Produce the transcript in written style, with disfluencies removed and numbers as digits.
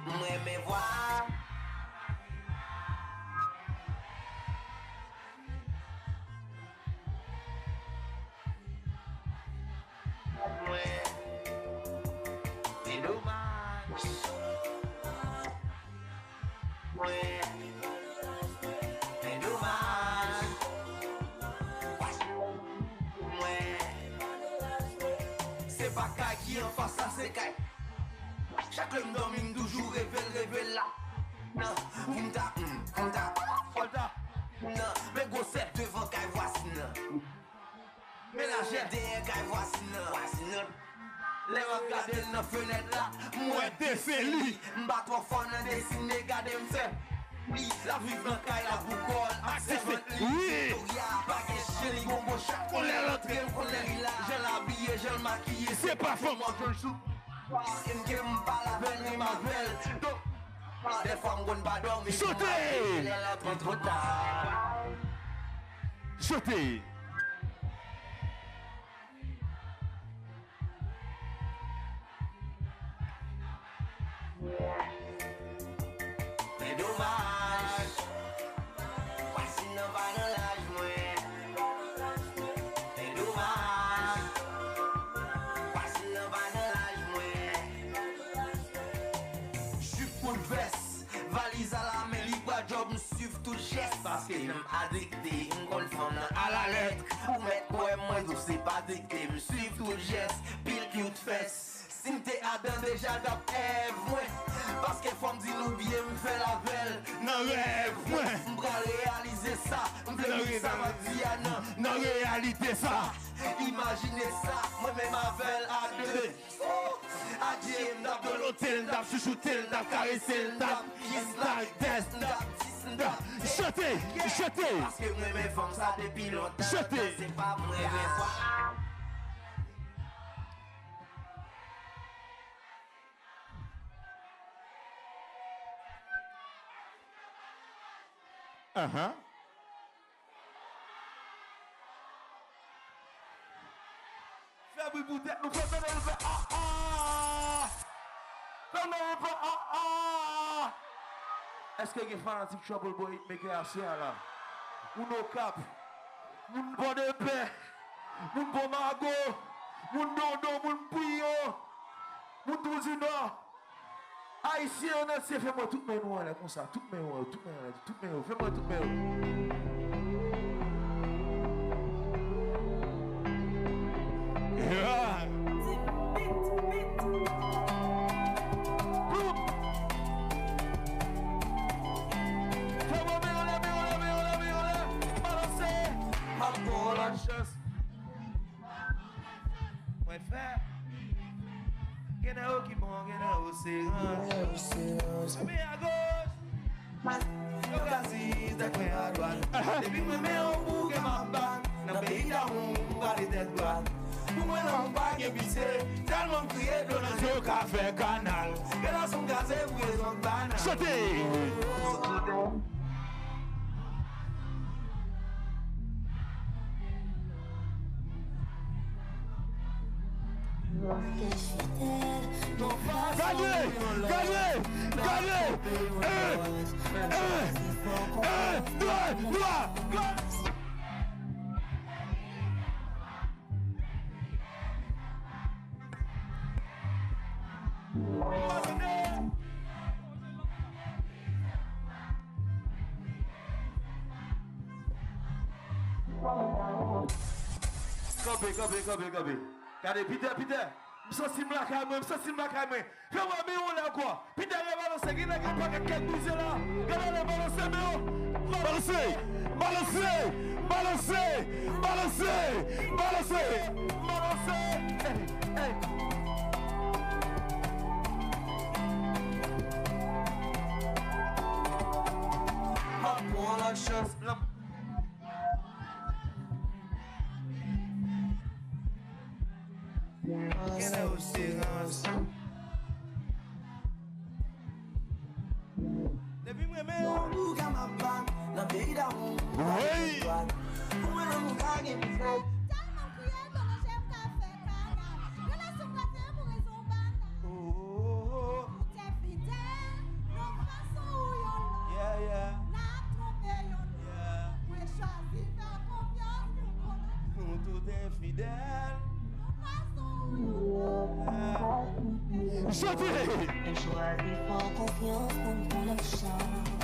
Moi me voir. Ouais, c'est dommage. Ouais, c'est dommage. Ouais, c'est pas Kai qui en face, ça c'est Kai. Chaque homme dormit toujours révèle là. Non, Munda, non, mais gros c'est devant Kai voici non. Mais la j'ai derrière Kai voici non. Les regarder dans la fenêtre là, moi c'est lui. M'bat trop fort dans dessiner, regardez m'fait. Oui, la vie dans Kai la boucole, accède oui. Pas que chéri, bon chaque on est rentré, on est là. Je l'habille, je le maquille, c'est pas faux moi je le sou. Il me pas la belle, il m'appelle. Des femmes qu'on pas dormir. Sautez! Trop tard. Sautez! C'est dommage. Voici nos vannages, moi. C'est dommage. Voici nos vannages, moi. Jupe pour veste, valise à la main, libre job, me suivre tout geste. Parce que j'aime addicté, me confond à la lettre. Pour mettre quoi, moi, je sais pas addicté, me suivre tout geste, pile cute fesse. Si m'te Adam déjà d'Ève, ouais. Parce que faut me dire nous bien, me fait la belle. Non rêve, ouais. M'bra réaliser ça, m'fait ça, ma dire non réalité ça. Imaginez ça, moi-même avec à deux. Adieu, m'dap de l'hôtel, m'dap chouchouter, m'dap caresser, m'dap kiss, m'dap test, m'dap tis, m'dap Chantez, chantez. Parce que moi-même femme ça depuis longtemps. Chantez. C'est pas moi, mais quoi. Fais un bruit pour tête, nous faisons le fait Est-ce que les fanatiques Trouble Boy me création là? Ou nos cap? Moun bon de paix? Moun bon mago? Moun dodo? Moun bouillon? Moun touzino? Haïtien, on a fait fais-moi tout mes noirs là comme ça, tout mes noirs, fais-moi tout mes Moi faire Get out, keep on, get out, c'est mais à gauche yo gazis de clé à droite depuis moi mais on bouge ma bande dans pays d'amour va les têtes droites pour moi non pas que pitié tellement crier dans le jeu café canal que dans son gazé pour les autres bananes Chantez. Gagnez! Copé. Regardez, Peter. Je suis là, fais-moi bien là quoi. Peter, il va balancer, il n'a pas qu'à bouger là. Regardez, balancer. Hey. Pour la chance, depuis moi même on bouge ma bande dans pays d'amour. Oui. Pour moi on gagne une fois. Tellement crié dans le chef café canal. Je laisse son café pour raison banane. Pour tes fidèles. tout infidèle. Chantez. Un choix d'effort, confiance, on prend le champ.